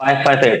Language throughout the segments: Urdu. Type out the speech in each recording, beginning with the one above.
558।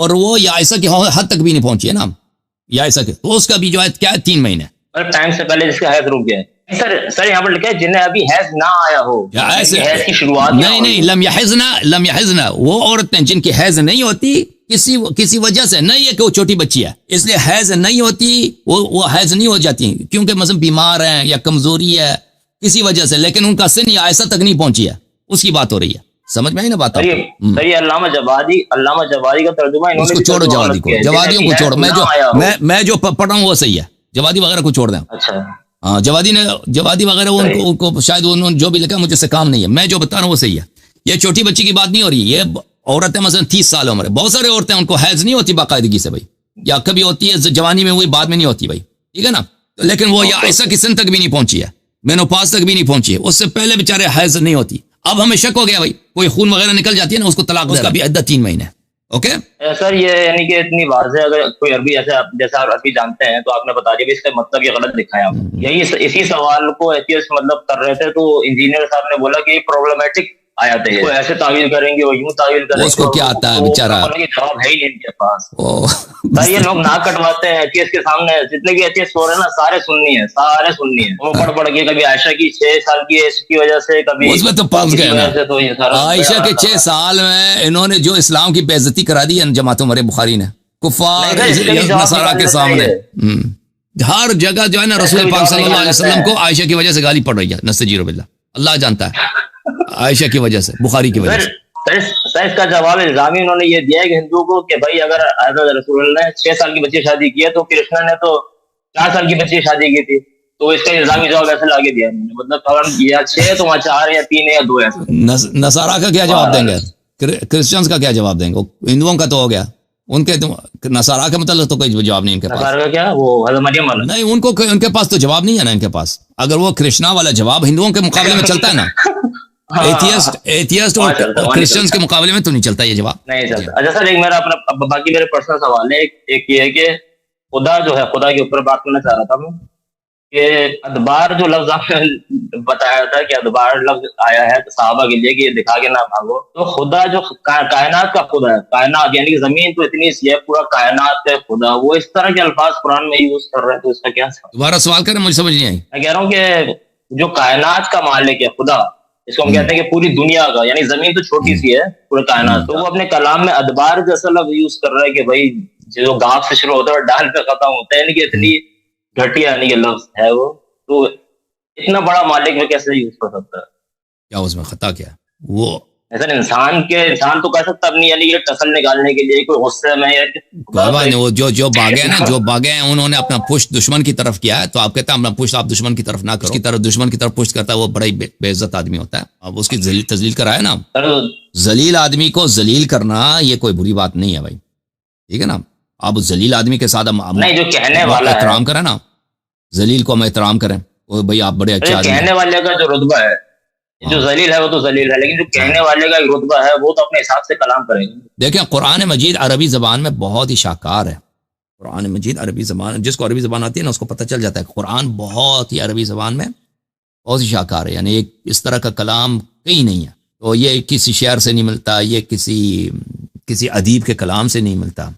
اور وہ یا ایسا کہ حد تک بھی نہیں پہنچی ہے نا یا ایسا کہ تو اس کا بھی جو ہے کیا ہے 3 مہینے اور ٹائم سے پہلے جس کا حیض رک گیا سر یہاں پر لکھا ہے جنہیں ابھی حیض نہ آیا ہو یا ایسے حیض کی شروعات نہیں لم یحزنا وہ عورتیں جن کی حیض نہیں ہوتی کسی وجہ سے نہیں ہے کہ وہ چھوٹی بچی ہے اس لیے حیض نہیں ہوتی وہ حیض نہیں ہو جاتی کیونکہ مثلا بیمار ہیں یا کمزوری ہے کسی وجہ سے لیکن ان کا سن یا ایسا تک نہیں پہنچی ہے اس کی بات ہو رہی ہے سمجھ میں آئی نا بات سر یہ علامہ جوادی کا ترجمہ اس کو چھوڑو جوادیوں کو چھوڑو میں جو پڑھ رہا ہوں وہ صحیح ہے جوادی وغیرہ کو چھوڑ دیں اچھا ہاں جوادی وغیرہ ان کو شاید انہوں نے جو بھی لکھا مجھے سے کام نہیں ہے میں جو بتا رہا ہوں وہ صحیح ہے یہ چھوٹی بچی کی بات نہیں ہو رہی یہ عورتیں مثلا 30 سال عمر ہے بہت سارے عورتیں ان کو حیض نہیں ہوتی باقاعدگی سے بھائی یا کبھی ہوتی ہے جوانی میں ہوئی بعد میں نہیں ہوتی بھائی ٹھیک ہے نا لیکن وہ یا ایسا کی سن تک بھی نہیں پہنچی ہے مینوپاز تک بھی نہیں پہنچی ہے اس سے پہلے بیچارے حیض نہیں ہوتی اب ہمیں شک ہو گیا بھائی کوئی خون وغیرہ نکل جاتی ہے نا اس کو طلاق اس کا بھی عدت 3 مہینے اوکے سر یہ یعنی کہ اتنی واضح اگر کوئی عربی جیسا آپ عربی جانتے ہیں تو آپ نے بتا دیا اس کا مطلب یہ غلط لکھا ہے آپ یہی اسی سوال کو ایتھیسٹ مطلب کر رہے تھے تو انجینئر صاحب نے بولا کہ یہ پرابلمٹک آیات ہے وہ ایسے تعویل کریں گے وہ یوں تعویل کریں گے اس کو کیا آتا ہے بیچارہ جواب ہے ہی نہیں ان کے پاس یہ لوگ نہ کٹواتے ہیں ایتھیسٹ کے سامنے جتنے بھی ایتھیسٹ ہو رہے ہیں نا سارے سنی ہیں وہ پڑھ کے کبھی عائشہ کی 6 سال کی ایج کی وجہ سے کبھی اس میں تو پھنس گئے نا عائشہ کے 6 سال میں انہوں نے جو اسلام کی بے عزتی کرا دی ہے جماعت عمر بخاری نے کفار نصارا کے سامنے ہر جگہ جو ہے نا رسول پاک صلی اللہ علیہ وسلم کو عائشہ کی وجہ سے گالی پڑ رہی ہے نستجیر باللہ اللہ جانتا ہے عائشہ کی وجہ سے بخاری کی وجہ سے سر اس کا جواب الزامی انہوں نے یہ دیا ہے کہ ہندوؤں کو کہ بھائی اگر حضرت رسول اللہ نے 6 سال کی بچی شادی کی ہے تو کرشنا نے تو 4 سال کی بچی شادی کی تھی تو اس کا الزامی جواب ایسے لاگے دیا انہوں نے مطلب یا 6 تو وہاں 4 یا 3 یا 2 ہے نصارا کا کیا جواب دیں گے کرسچنز کا کیا جواب دیں گے ہندوؤں کا تو ہو گیا ان کے نصارا کا مطلب تو کوئی جواب نہیں ان کے پاس نصارا کا کیا وہ حضرت مریم والا نہیں ان کے پاس تو جواب نہیں ہے نا ان کے پاس اگر وہ کرشنا والا جواب ہندوؤں کے مقابلے میں چلتا ہے نا ایتھیسٹ اور کرسچنز کے مقابلے میں تو نہیں چلتا یہ جواب نہیں چلتا اچھا سر ایک میرا اپنا باقی میرے پرسنل سوال ہے ایک یہ ہے کہ خدا جو ہے خدا کے اوپر بات کرنا چاہ رہا تھا میں کہ ادبار جو لفظ آپ نے بتایا تھا کہ ادبار لفظ آیا ہے صحابہ کے لیے کہ یہ دکھا کے نہ بھاگو تو خدا جو کائنات کا خدا ہے کائنات یعنی کہ زمین تو اتنی سی ہے پورا کائنات کا خدا وہ اس طرح کے الفاظ قرآن میں یوز کر رہے ہیں تو اس کا کیا دوبارہ سوال کریں مجھے سمجھ نہیں آئی میں کہہ رہا ہوں کہ جو کائنات کا مالک ہے خدا اس کو ہم کہتے ہیں کہ پوری دنیا کا یعنی زمین تو چھوٹی سی ہے پورے کائنات تو وہ اپنے کلام میں ادبار جیسا لفظ یوز کر رہا ہے کہ بھائی جو گاف سے شروع ہوتا ہے اور ڈال پہ ختم ہوتا ہے یعنی کہ اتنی گھٹیا یعنی کہ لفظ ہے وہ تو اتنا بڑا مالک میں کیسے یوز کر سکتا ہے کیا اس میں خطا کیا وہ ایسا انسان تو کہہ سکتا اپنی یعنی کہ ٹسل نکالنے کے لیے کوئی غصے میں وہ جو بھاگے نا جو بھاگے ہیں انہوں نے اپنا پشت دشمن کی طرف کیا ہے تو آپ کہتے ہیں اپنا پشت آپ دشمن کی طرف نہ کرو اس کی طرف دشمن کی طرف پشت کرتا ہے وہ بڑا ہی بے عزت آدمی ہوتا ہے اب اس کی تذلیل کرائے نا ذلیل آدمی کو ذلیل کرنا یہ کوئی بری بات نہیں ہے بھائی ٹھیک ہے نا آپ ذلیل آدمی کے ساتھ جو کہنے والا احترام کریں نا ذلیل کو ہم احترام کریں وہ بھائی آپ بڑے اچھے آدمی کہنے والے کا جو رتبہ ہے جو ذلیل ہے وہ تو ذلیل ہے لیکن جو کہنے والے کا رتبہ ہے وہ تو اپنے حساب سے کلام کرے گا دیکھیں قرآن مجید عربی زبان میں بہت ہی شاہکار ہے قرآن مجید عربی زبان جس کو عربی زبان آتی ہے نا اس کو پتہ چل جاتا ہے کہ قرآن بہت ہی عربی زبان میں بہت ہی شاہکار ہے یعنی ایک اس طرح کا کلام کہیں نہیں ہے تو یہ کسی شعر سے نہیں ملتا یہ کسی ادیب کے کلام سے نہیں ملتا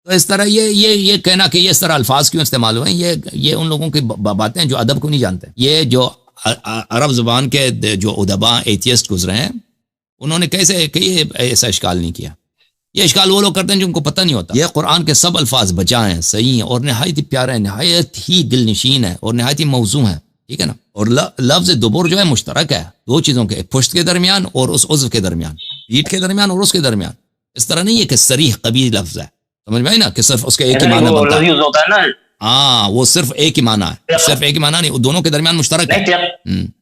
تو اس طرح یہ کہنا کہ یہ اس طرح الفاظ کیوں استعمال ہوئے ہیں یہ ان لوگوں کی باتیں جو ادب کو نہیں جانتے یہ جو عرب زبان کے جو ادبا ایتھیسٹ گزرے ہیں انہوں نے کیسے ایسا اشکال نہیں کیا یہ اشکال وہ لوگ کرتے ہیں جو ان کو پتہ نہیں ہوتا یہ قرآن کے سب الفاظ بجا ہیں صحیح ہیں اور نہایت ہی پیارے ہیں نہایت ہی دل نشین ہے اور نہایت ہی موزوں ہے ٹھیک ہے نا اور لفظ دبر جو ہے مشترک ہے دو چیزوں کے پشت کے درمیان اور اس عضو کے درمیان پیٹھ کے درمیان اور اس کے درمیان اس طرح نہیں ہے کہ صریح قبیح لفظ ہے سمجھ میں نا کہ صرف اس کا ایک ہی معنی بنتا ہے ہاں وہ صرف ایک ہی معنی ہے صرف ایک ہی معنی نہیں دونوں کے درمیان مشترک ہے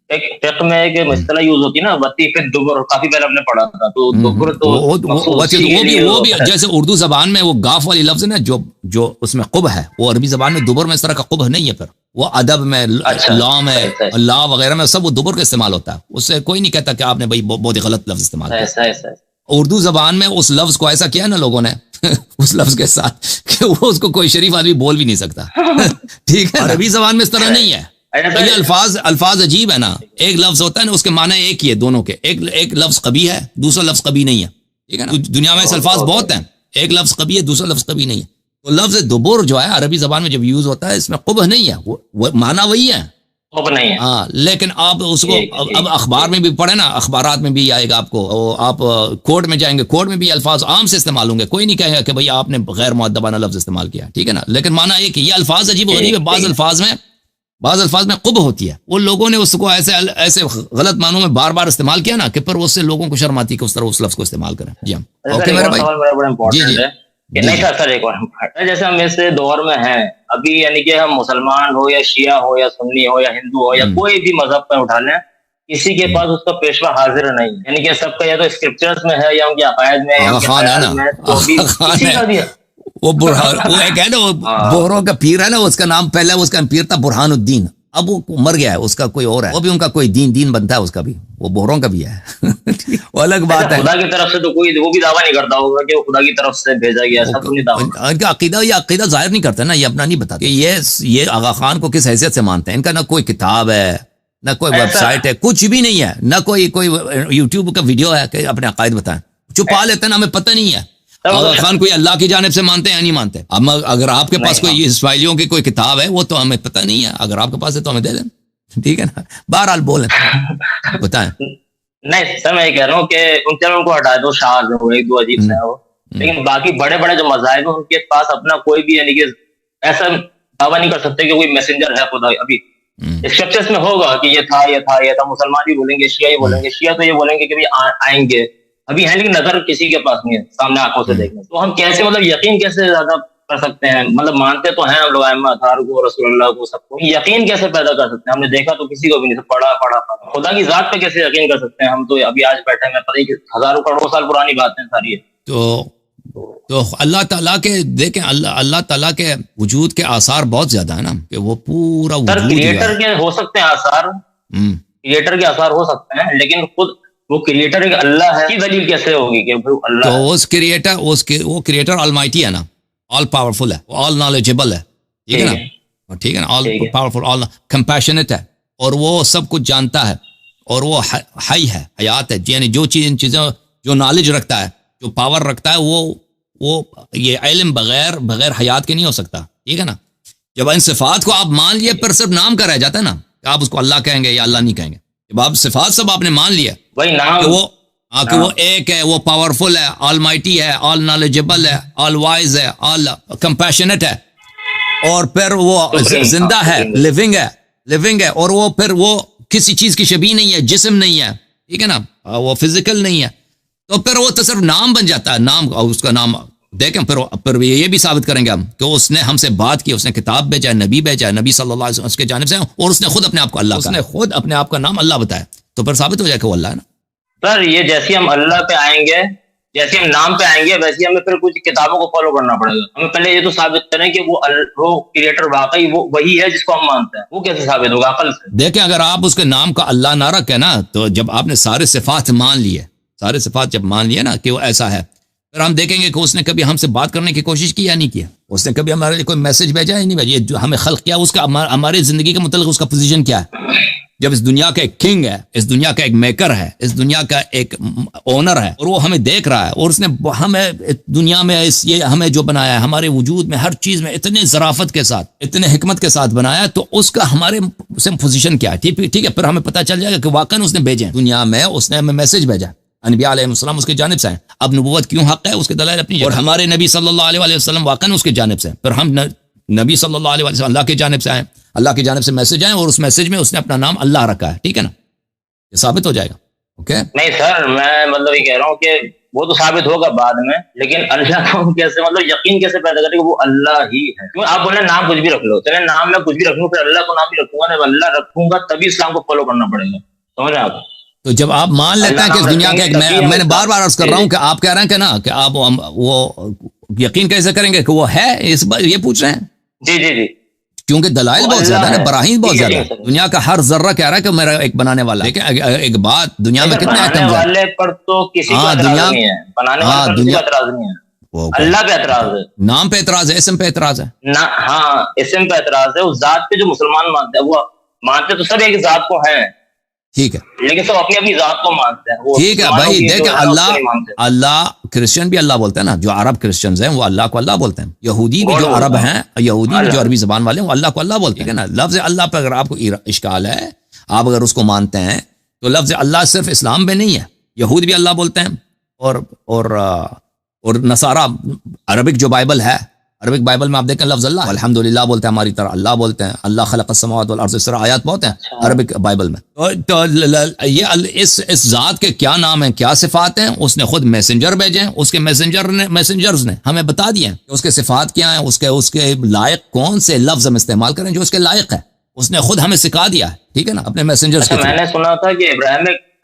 ایک فقہ میں ایک اصطلاح یوز ہوتی ہے نا وطیف الدبر کافی پہلے ہم نے پڑھا تھا تو دبر تو وہ بھی جیسے اردو زبان میں وہ گاف والی لفظ ہے نا جو اس میں قب ہے وہ عربی زبان میں دبر میں اس طرح کا قب نہیں ہے پھر وہ ادب میں لا میں اللہ وغیرہ میں سب وہ دبر کا استعمال ہوتا ہے اس سے کوئی نہیں کہتا کہ آپ نے بھائی بہت ہی غلط لفظ استعمال کیا اردو زبان میں اس لفظ کو ایسا کیا نا لوگوں نے اس لفظ کے ساتھ کہ وہ اس کو کوئی شریف آدمی بول بھی نہیں سکتا ٹھیک ہے عربی زبان میں اس طرح نہیں ہے یہ الفاظ عجیب ہے نا ایک لفظ ہوتا ہے نا اس کے معنی ایک ہی ہے دونوں کے ایک لفظ قبیح ہے دوسرا لفظ قبیح نہیں ہے ٹھیک ہے نا دنیا میں ایسے الفاظ بہت ہیں ایک لفظ قبی ہے، دوسرا لفظ قبی نہیں ہے. تو لفظ دبر جو ہے عربی زبان میں جب یوز ہوتا ہے اس میں قبح نہیں ہے، وہ معنی وہی ہے نہیں ہے. ہاں، لیکن آپ اس کو اب اخبار میں بھی پڑھیں نا، اخبارات میں بھی آئے گا آپ کو، آپ کورٹ میں جائیں گے، کورٹ میں بھی الفاظ عام سے استعمال ہوں گے، کوئی نہیں کہے گا کہ بھئی آپ نے غیر مؤدبانہ لفظ استعمال کیا، ٹھیک ہے نا. لیکن معنی یہ کہ یہ الفاظ عجیب و غریب ہے. بعض الفاظ میں قبح ہوتی ہے، وہ لوگوں نے اس کو ایسے غلط معنوں میں بار بار استعمال کیا نا کہ پھر اس سے لوگوں کو شرم آتی کہ اس طرح اس لفظ کو استعمال کریں. جی ہم اوکے میرے بھائی. جی کہ نہیں تھا سر. ایک اور جیسے ہم اس دور میں ہیں ابھی، یعنی کہ ہم مسلمان ہو یا شیعہ ہو یا سنی ہو یا ہندو ہو یا کوئی بھی مذہب پہ اٹھا لیں، کسی کے پاس اس کا پیشوا حاضر نہیں، یعنی کہ سب کا یا تو اسکرپچرز میں ہے یا ان کے عقائد میں یا ان کے خیال میں، تو بھی کسی کا بھی وہ برہان، وہ ایک ہے نا، وہ بہروں کا پیر ہے نا، اس کا نام پہلے اس کا پیر تھا برہان الدین، اب وہ مر گیا ہے، اس کا کوئی اور ہے، وہ بھی ان کا کوئی دین بنتا ہے اس کا بھی، وہ بہروں کا بھی ہے وہ الگ بات ہے. خدا کی طرف سے تو کوئی وہ بھی دعویٰ نہیں کرتا ہوگا کہ وہ خدا کی طرف سے بھیجا گیا، سب کو نہیں دعویٰ. ان کا عقیدہ یہ عقیدہ ظاہر نہیں کرتے نا، یہ اپنا نہیں بتاتے. یہ آغا خان کو کس حیثیت سے مانتے ہیں؟ ان کا نہ کوئی کتاب ہے، نہ کوئی ویب سائٹ ہے، کچھ بھی نہیں ہے، نہ کوئی یوٹیوب کا ویڈیو ہے کہ اپنے عقائد بتائیں. چھپا لیتے ہیں نا، ہمیں پتہ نہیں ہے. آغا خان کوئی اللہ کی جانب سے مانتے ہیں یا نہیں مانتے؟ اب اگر آپ کے پاس کوئی اسرائیلیوں کی کوئی کتاب ہے وہ تو ہمیں پتہ نہیں ہے، اگر آپ کے پاس ہے تو ہمیں دے دیں، ٹھیک ہے نا. بہرحال بولیں بتائیں. نہیں سر، میں یہ کہہ رہا ہوں کہ ان کو ہٹا دو، شاذ ہو ایک دو عجیب سے ہو، لیکن باقی بڑے بڑے جو مذاہب ہیں ان کے پاس اپنا کوئی بھی، یعنی کہ ایسا دعویٰ نہیں کر سکتے کہ کوئی میسنجر ہے خدا. ابھی اسکرپچرز میں ہوگا کہ یہ تھا یہ تھا یہ تھا، مسلمان بھی بولیں گے، شیعہ ہی بولیں گے. شیعہ تو یہ بولیں گے کہ آئیں گے، ابھی ہیں لیکن نظر کسی کے پاس نہیں ہے سامنے آنکھوں سے دیکھنے. تو ہم کیسے مطلب یقین کیسے زیادہ کر سکتے ہیں؟ مطلب مانتے تو ہیں ہم لوگ ائمہ اطہار کو، رسول اللہ کو، سب کو، یقین کیسے پیدا کر سکتے ہیں؟ ہم نے دیکھا تو کسی کو بھی نہیں، پڑھا خدا کی ذات پہ کیسے یقین کر سکتے ہیں؟ ہم تو ابھی آج بیٹھے ہیں، پتہ نہیں ہزاروں کروڑوں سال پرانی باتیں ساری ہے. تو اللہ تعالیٰ کے دیکھیں، اللہ تعالیٰ کے وجود کے آثار بہت زیادہ ہیں نا، کہ وہ پورا وجود کریٹر کے ہو سکتے ہیں آثار، کریٹر کے آثار ہو سکتے ہیں، لیکن خود وہ کریٹر ایک اللہ ہے، کی دلیل کیسے ہوگی کہ اللہ؟ تو اس کریٹر، وہ کریٹر آلمائٹی ہے نا، آل پاورفل ہے، آل نالجبل ہے، ٹھیک ہے نا، ٹھیک ہے نا، آل پاورفل، آل کمپیشنٹ ہے، اور وہ سب کچھ جانتا ہے، اور وہ حی ہے، حیات ہے، یعنی جو چیزیں جو نالج رکھتا ہے، جو پاور رکھتا ہے، وہ یہ علم بغیر حیات کے نہیں ہو سکتا، ٹھیک ہے نا. جب ان صفات کو آپ مان لیے، پھر صرف نام کا رہ جاتا ہے نا، کہ آپ اس کو اللہ کہیں گے یا اللہ نہیں کہیں گے. جب آپ صفات سب آپ نے مان لیا کہ وہ ایک ہے، وہ پاورفل ہے، آل مائٹی ہے، آل نالجبل ہے، آل وائز ہے، آل کمپیشنٹ ہے، اور پھر وہ زندہ ہے، لیونگ ہے، اور وہ پھر وہ کسی چیز کی شبیہ نہیں ہے، جسم نہیں ہے، ٹھیک ہے نا، وہ فزیکل نہیں ہے، تو پھر وہ تو صرف نام بن جاتا ہے. نام، اس کا نام دیکھیں، پھر یہ بھی ثابت کریں گے ہم کہ اس نے ہم سے بات کی، اس نے کتاب بھیجا، نبی بھیجا، نبی صلی اللہ علیہ وسلم اس کے جانب سے، اور اس نے خود اپنے آپ کو اللہ، اس نے خود اپنے آپ کا نام اللہ بتایا، تو پھر ثابت ہو جائے کہ وہ اللہ ہے نا. سر یہ جیسے ہم اللہ پہ آئیں گے، جیسے ہم نام پہ آئیں گے، ویسے ہمیں پھر کچھ کتابوں کو فالو کرنا پڑے گا. ہمیں پہلے یہ تو ثابت کریں کہ وہ کریٹر واقعی وہی ہے جس کو ہم مانتے ہیں. وہ کیسے ثابت ہوگا؟ عقل سے. دیکھیں، اگر آپ اس کے نام کا اللہ نہ رکھیں نا، تو جب آپ نے سارے صفات مان لیے، سارے صفات جب مان لیے نا کہ وہ ایسا ہے، پھر ہم دیکھیں گے کہ اس نے کبھی ہم سے بات کرنے کی کوشش کی یا نہیں کیا، اس نے کبھی ہمارے لیے کوئی میسج بھیجا یا نہیں بھیجا، جو ہمیں خلق کیا اس کا ہماری زندگی کے متعلق اس کا پوزیشن کیا ہے. جب اس دنیا کا ایک کنگ ہے، اس دنیا کا ایک میکر ہے، اس دنیا کا ایک اونر ہے، اور وہ ہمیں دیکھ رہا ہے، اور اس نے ہمیں دنیا میں یہ ہمیں جو بنایا ہے، ہمارے وجود میں ہر چیز میں اتنے ظرافت کے ساتھ، اتنے حکمت کے ساتھ بنایا ہے، تو اس کا ہمارے سے پوزیشن کیا ہے، ٹھیک ہے. پھر ہمیں پتہ چل جائے گا کہ واقعاً اس نے بھیجے دنیا میں، اس نے ہمیں میسج بھیجا، انبیاء علیہ السلام اس کی جانب سے ہیں. اب نبوت کیوں حق ہے، اس کے دلائل اپنی، اور ہمارے نبی صلی اللہ علیہ وسلم واقعاً اس کی جانب سے، پھر ہم نبی صلی اللہ علیہ وسلم اللہ کی جانب سے آئے، اللہ کی جانب سے میسج آئے، اور اس میسج میں اس نے اپنا نام اللہ رکھا ہے، ٹھیک ہے نا. یہ ثابت ہو جائے گا. اوکے نہیں سر، میں مطلب یہ کہہ رہا ہوں کہ وہ تو ثابت ہوگا بعد میں، لیکن اللہ کو کیسے مطلب یقین کیسے پیدا کرے کہ وہ اللہ ہی ہے؟ کیوں آپ بولیں نام کچھ بھی رکھ لو، چلے نام میں کچھ بھی رکھ لوں، پھر اللہ کو نام بھی رکھوں گا، جب اللہ رکھوں گا تبھی اسلام کو فالو کرنا پڑے گا. سمجھ رہے آپ؟ تو جب آپ مان لیتے ہیں کہ اس دنیا کا ایک، میں نے بار بار عرض کر رہا ہوں کہ آپ کہہ رہے ہیں کہ نا کہ آپ وہ یقین کیسے کریں گے کہ وہ ہے، اس بار یہ پوچھ رہے ہیں. جی کیونکہ دلائل بہت زیادہ ہے، براہین بہت زیادہ ہے، دنیا کا ہر ذرہ کہہ رہا ہے کہ میرا ایک بنانے والا. لیکن ایک بات، دنیا میں کتنے بنانے والے پر تو کسی کا اعتراض نہیں ہے، بنانے والے پر کسی کا اعتراض نہیں ہے، اللہ پہ اعتراض ہے، نام پہ اعتراض ہے، اسم پہ اعتراض ہے. ہاں اسم پہ اعتراض ہے. اس ذات پہ جو مسلمان مانتے ہیں، وہ مانتے تو سب ایک ذات کو ہیں، ٹھیک ہے لیکن سب اپنی اپنی ذات کو مانتے ہیں. ٹھیک ہے بھائی دیکھیں اللہ کرسچن بھی اللہ بولتے ہیں نا, جو عرب کرسچنز ہیں وہ اللہ کو اللہ بولتے ہیں, یہودی بھی جو عرب ہیں, یہودی بھی جو عربی زبان والے ہیں وہ اللہ کو اللہ بولتے ہیں نا. لفظ اللہ پہ اگر آپ کو اشکال ہے, آپ اگر اس کو مانتے ہیں تو لفظ اللہ صرف اسلام میں نہیں ہے, یہود بھی اللہ بولتے ہیں, اور نصارہ عربک جو بائبل ہے, عربک بائبل میں آپ دیکھیں لفظ اللہ الحمدللہ بولتے ہیں, ہماری طرح اللہ بولتے ہیں, اللہ خلق السماوات والارض, اس طرح آیات بہت ہیں عربک بائبل میں. تو یہ اس ذات کے کیا نام ہیں, کیا صفات ہیں, اس نے خود میسنجر بھیجے ہیں, اس کے میسنجرز نے ہمیں بتا دیا کہ اس کے صفات کیا ہیں, اس کے لائق کون سے لفظ ہم استعمال کریں جو اس کے لائق ہے, اس نے خود ہمیں سکھا دیا ہے, ٹھیک ہے نا, اپنے میسنجرز کے. میں نے سنا تھا کہ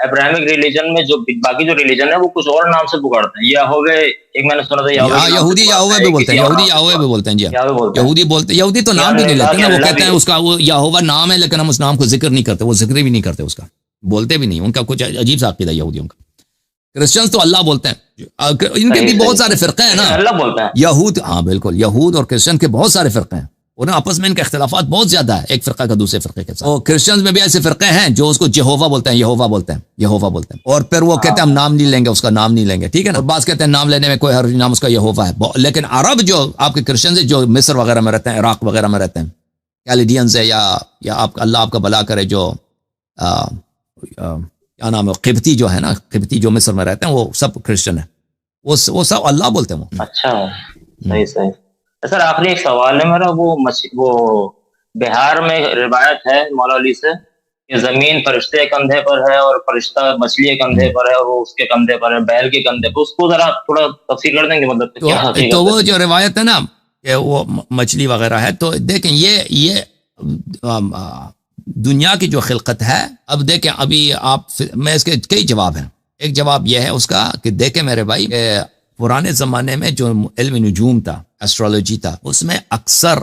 ابراہمک ریلیجن میں جو باقی جو ریلیجن ہے وہ کچھ اور نام سے پکارتے ہیں, یہوہ, ایک میں نے سنا تھا یہودی یہوہ بھی بولتے ہیں, یہودی یہوہ بھی بولتے ہیں, جی یہودی بولتے ہیں. یہودی تو نام بھی نہیں لیتے نا, وہ کہتے ہیں اس کا وہ یہوہ نام ہے لیکن ہم اس نام کو ذکر نہیں کرتے, وہ ذکر بھی نہیں کرتے اس کا, بولتے بھی نہیں, ان کا کچھ عجیب سا عقیدہ ہے یہودیوں کا. کرسچنز تو اللہ بولتے ہیں, ان کے بھی بہت سارے فرقے ہیں نا, اللہ بولتے ہیں یہود, ہاں بالکل, یہود اور کرسچن کے بہت سارے فرقے ہیں, اور آپس میں ان کے اختلافات بہت زیادہ ہے, ایک فرقہ کا دوسرے فرقے کے ساتھ. اور کرسچنز میں بھی ایسے فرقے ہیں جو اس کو یہوہ بولتے ہیں, یہوہ بولتے ہیں, یہوہ بولتے ہیں, اور پھر وہ کہتے ہیں ہم نام نہیں لیں گے, اس کا نام نہیں لیں گے, ٹھیک ہے نا. اور بعض کہتے ہیں نام لینے میں کوئی حرج, نام اس کا یہوہ ہے. لیکن عرب جو آپ کے کرسچنز جو مصر وغیرہ میں رہتے ہیں, عراق وغیرہ میں رہتے ہیں, کیلیڈینز ہے, یا آپ اللہ آپ کا بھلا کرے, جو کیا نام ہے, قبطی جو ہے نا, قبطی جو مصر میں رہتے ہیں, وہ سب کرسچن ہیں, وہ سب اللہ بولتے ہیں. وہ اچھا, صحیح. سر آخری ایک سوال ہے میرا, وہ بہار میں روایت ہے مولا علی سے کہ زمین فرشتے کے کندھے پر ہے اور فرشتہ مچھلی کے کندھے پر ہے اور وہ اس کے کندھے پر ہے, بیل کے کندھے پر, اس کو ذرا تھوڑا تفصیل کر دیں گے, مطلب تو وہ جو روایت ہے نا کہ وہ مچھلی وغیرہ ہے, تو دیکھیں یہ دنیا کی جو خلقت ہے. اب دیکھیں ابھی میں اس کے کئی جواب ہیں. ایک جواب یہ ہے اس کا کہ دیکھیں میرے بھائی, پرانے زمانے میں جو علم نجوم تھا, ایسٹرولوجی تھا, اس میں اکثر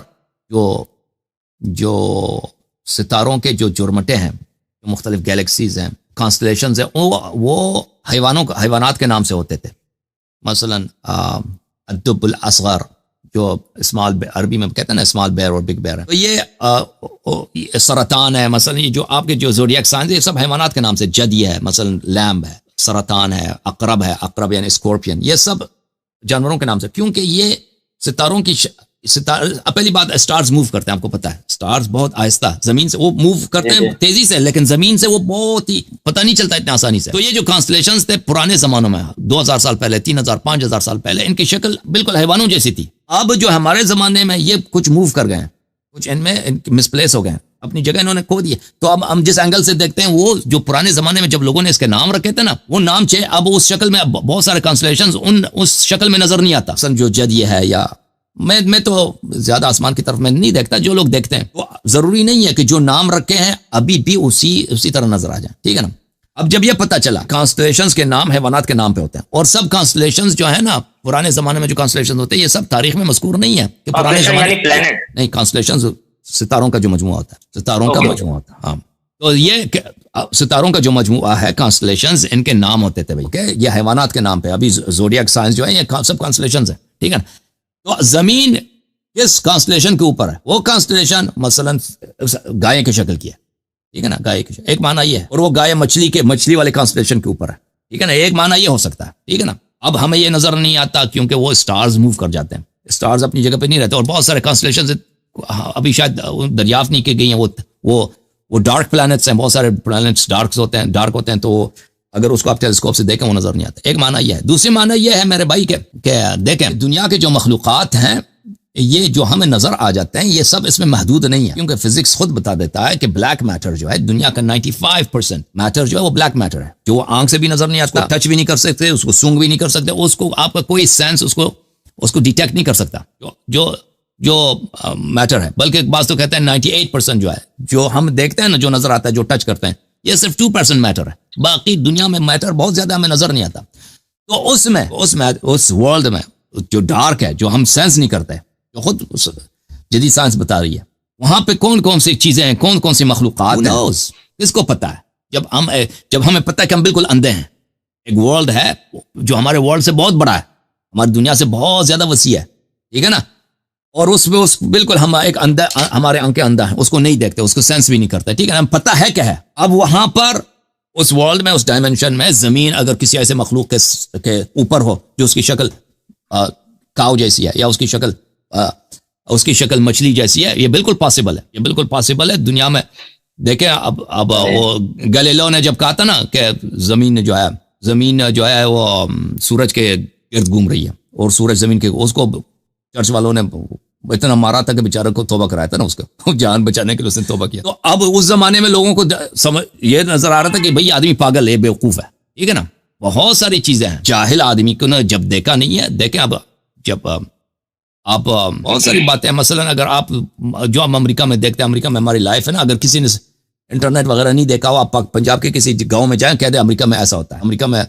جو ستاروں کے جو جرمٹے ہیں, جو مختلف گیلیکسیز ہیں, کانسٹلیشنز ہیں, وہ حیوانات کے نام سے ہوتے تھے. مثلا الدب الاصغر, جو اسمال, عربی میں کہتے ہیں نا اسمال بیر اور بگ بیر ہے, تو یہ سرطان ہے. مثلا یہ جو آپ کے جو زوڈیاک سائنز ہے, یہ سب حیوانات کے نام سے, جدی ہے, مثلا لیمب ہے, سرطان ہے, عقرب ہے, عقرب یعنی اسکورپین, یہ سب جانوروں کے نام سے. کیونکہ یہ ستاروں کی پہلی بات, سٹارز موو کرتے ہیں, آپ کو پتہ ہے سٹارز بہت آہستہ زمین سے وہ موو کرتے ہیں تیزی سے, لیکن زمین سے وہ بہت ہی پتہ نہیں چلتا اتنا آسانی سے. تو یہ جو کانسٹلیشنز تھے پرانے زمانوں میں, 2000 سال پہلے, 3000 5000 سال پہلے, ان کی شکل بالکل حیوانوں جیسی تھی. اب جو ہمارے زمانے میں یہ کچھ موو کر گئے ہیں, کچھ ان میں مس پلیس ہو گئے ہیں, اپنی جگہ انہوں نے کھو دی. تو اب ہم جس اینگل سے دیکھتے ہیں, وہ جو پرانے زمانے میں جب لوگوں نے اس کے نام رکھے تھے نا, وہ نام اب اس شکل میں بہت سارے کانسٹلیشنز اس شکل میں نظر نہیں آتا. جو جد یہ ہے, یا میں تو زیادہ آسمان کی طرف میں نہیں دیکھتا, جو لوگ دیکھتے ہیں, تو ضروری نہیں ہے کہ جو نام رکھے ہیں ابھی بھی اسی طرح نظر آ جائیں, ٹھیک ہے نا. اب جب یہ پتہ چلا کانسٹلیشنز کے نام حیوانات کے نام پہ ہوتے ہیں, اور سب کانسٹلیشنز جو ہے نا پرانے زمانے میں جو کانسٹلیشنز ہوتے ہیں, یہ سب تاریخ میں مذکور نہیں ہے کہ پرانے زمانے نہیں. کانسٹلیشنز ستاروں کا جو مجموعہ ہوتا ہے, ستاروں کا مجموعہ ہوتا ہے, ہاں. تو یہ ستاروں کا جو مجموعہ ہے کانسٹلیشنز, ان کے نام ہوتے تھے بھائی, یہ حیوانات کے نام پہ. ابھی زوڈیاک سائنس جو ہے یہ سب کانسٹلیشنز ہیں, ٹھیک ہے نا. تو زمین کس کانسٹلیشن کے اوپر ہے, وہ کانسٹلیشن مثلا گائے کی شکل کی ہے, ٹھیک ہے نا, گائے کی شکل, ایک معنی یہ ہے. اور وہ گائے مچھلی والے کانسٹلیشن کے اوپر ہے, ٹھیک ہے نا, ایک معنی یہ ہو سکتا ہے, ٹھیک ہے نا. اب ہمیں یہ نظر نہیں آتا کیونکہ وہ سٹارز موو کر جاتے ہیں, سٹارز اپنی جگہ پہ نہیں رہتے, اور بہت سارے کانسٹلیشن ابھی شاید دریافت نہیں کی گئی ہیں. وہ ڈارک پلانٹس ہیں, بہت سارے پلانٹس ڈارک ہوتے ہیں, تو اگر اس کو آپ ٹیلیسکوپ سے دیکھیں وہ نظر نہیں آتا. ایک معنی یہ ہے. دوسری معنی یہ ہے میرے بھائی کہ دیکھیں دنیا کے جو مخلوقات ہیں, یہ جو ہمیں نظر آ جاتے ہیں, یہ سب اس میں محدود نہیں ہے, کیونکہ فزکس خود بتا دیتا ہے کہ بلیک میٹر جو ہے دنیا کا 95% میٹر جو ہے وہ بلیک میٹر ہے, جو وہ آنکھ سے بھی نظر نہیں آتا, ٹچ بھی نہیں کر سکتے, اس کو سونگ بھی نہیں کر سکتے, اس کو آپ کا کوئی سینس اس کو ڈیٹیکٹ نہیں کر سکتا جو میٹر ہے. بلکہ بعض تو کہتے ہیں 98% جو ہے, جو ہم دیکھتے ہیں نا, جو نظر آتا ہے, جو ٹچ کرتے ہیں, یہ صرف 2% میٹر ہے. باقی دنیا میں میٹر بہت زیادہ ہمیں نظر نہیں آتا. تو اس ورلڈ میں جو ڈارک ہے, جو ہم سینس نہیں کرتے, جو خود جدید سائنس بتا رہی ہے, وہاں پہ کون سی چیزیں ہیں, کون سی مخلوقات ہیں, کس کو پتا ہے. جب ہمیں پتا ہے کہ ہم بالکل اندھے ہیں, ایک ورلڈ ہے جو ہمارے ورلڈ سے بہت بڑا ہے, ہماری دنیا سے بہت زیادہ وسیع ہے, ٹھیک ہے نا, اور اس بالکل ہم ایک اندھا, ہمارے آنکھیں اندھا ہیں, اس کو نہیں دیکھتے, اس کو سینس بھی نہیں کرتے, ٹھیک ہے نا, ہم پتہ ہے کیا ہے. اب وہاں پر اس ورلڈ میں, اس ڈائمینشن میں زمین اگر کسی ایسے مخلوق کے اوپر ہو جو اس کی شکل کاؤ جیسی ہے یا اس کی شکل مچھلی جیسی ہے, یہ بالکل پاسبل ہے, یہ بالکل پاسبل ہے دنیا میں. دیکھیں اب وہ گلیلیو نے جب کہا تھا نا کہ زمین جو ہے وہ سورج کے ارد گھوم رہی ہے اور سورج زمین کے, اس کو چرچ والوں نے اتنا مارا تھا کہ بیچارے کو توبہ کرایا تھا نا, اس کو جان بچانے کے لیے اس نے توبہ کیا. تو اب اس زمانے میں لوگوں کو یہ نظر آ رہا تھا کہ بھئی آدمی پاگل ہے, بیوقوف ہے, ٹھیک ہے نا. بہت ساری چیزیں ہیں جاہل آدمی کو نا جب دیکھا نہیں ہے. دیکھیں اب جب آپ بہت ساری باتیں ہیں, مثلا اگر آپ جو ہم امریکہ میں دیکھتے ہیں, امریکہ میں ہماری لائف ہے نا, اگر کسی نے انٹرنیٹ وغیرہ نہیں دیکھا ہو, آپ پنجاب کے کسی گاؤں میں جائیں, کہہ دیں امریکہ میں ایسا ہوتا ہے. امریکہ میں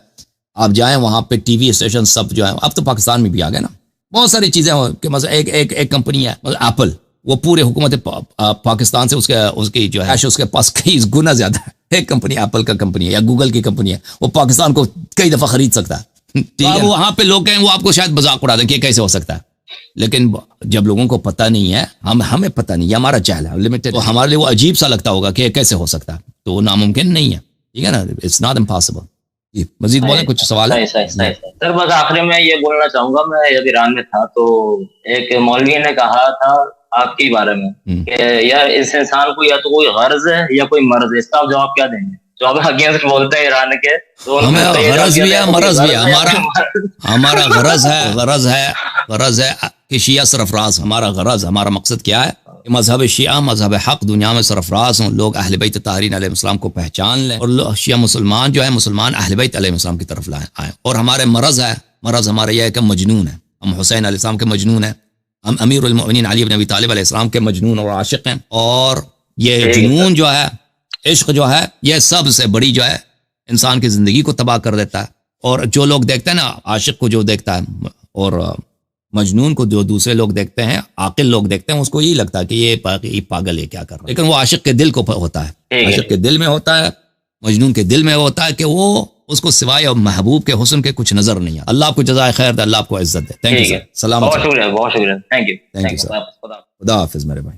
آپ جائیں, وہاں پہ ٹی وی اسٹیشن سب جو ہے, اب تو پاکستان میں بھی آ گئے نا, بہت ساری چیزیں ہوں کہ مثلا ایک کمپنی ہے ایپل, وہ پورے حکومت پاکستان سے اس کی جو ہے اس کے پاس کئی گنا زیادہ ہے. ایک کمپنی ایپل کا کمپنی ہے یا گوگل کی کمپنی ہے, وہ پاکستان کو کئی دفعہ خرید سکتا ہے. اب وہاں پہ لوگ ہیں وہ آپ کو شاید مذاق اڑا دیں کہ کیسے ہو سکتا ہے, لیکن جب لوگوں کو پتہ نہیں ہے, ہمیں پتہ نہیں ہے, ہمارا جہل ہے لمیٹڈ, تو ہمارے لیے وہ عجیب سا لگتا ہوگا کہ کیسے ہو سکتا ہے, تو وہ ناممکن نہیں ہے, ٹھیک ہے نا. It's not impossible. جی مزید بولیں, کچھ سوال ہے؟ سر بس آخری میں یہ بولنا چاہوں گا, میں جب ایران میں تھا تو ایک مولوی نے کہا تھا آپ کے بارے میں کہ یار اس انسان کو یا تو کوئی غرض ہے یا کوئی مرض ہے, اس کا آپ جواب کیا دیں گے؟ جو آپ اگینسٹ بولتے ہیں ایران کے, ہمیں غرض بھی ہے مرض بھی ہے, ہمارا غرض ہے کہ شیعہ سرفراز, ہمارا مقصد کیا ہے کہ مذہب شیعہ مذہب حق دنیا میں سرفراز ہوں, لوگ اہل بیت طاہرین علیہ السلام کو پہچان لیں, اور شیعہ مسلمان جو ہے مسلمان اہل بیت علیہ السلام کی طرف آئیں. اور ہمارے مرض ہمارا یہ ہے کہ مجنون ہے, ہم حسین علیہ السلام کے مجنون ہیں, ہم امیر المؤمنین علی بن ابی طالب علیہ السلام کے مجنون اور عاشق ہیں. اور یہ جنون جو ہے, عشق جو ہے, یہ سب سے بڑی جو ہے انسان کی زندگی کو تباہ کر دیتا ہے. اور جو لوگ دیکھتے ہیں نا, عاشق کو جو دیکھتا ہے اور مجنون کو جو دوسرے لوگ دیکھتے ہیں, عاقل لوگ دیکھتے ہیں, اس کو یہی لگتا ہے کہ یہ پاگل ہے, کیا کر رہا ہے, لیکن وہ عاشق کے دل کو ہوتا ہے, عاشق کے دل میں ہوتا ہے, مجنون کے دل میں ہوتا ہے کہ وہ اس کو سوائے اور محبوب کے حسن کے کچھ نظر نہیں آتا. اللہ آپ کو جزائے خیر دے, اللہ آپ کو عزت دے. تھینک یو سر, سلام. بہت شکریہ, تھینک یو سر, خدا حافظ میرے بھائی.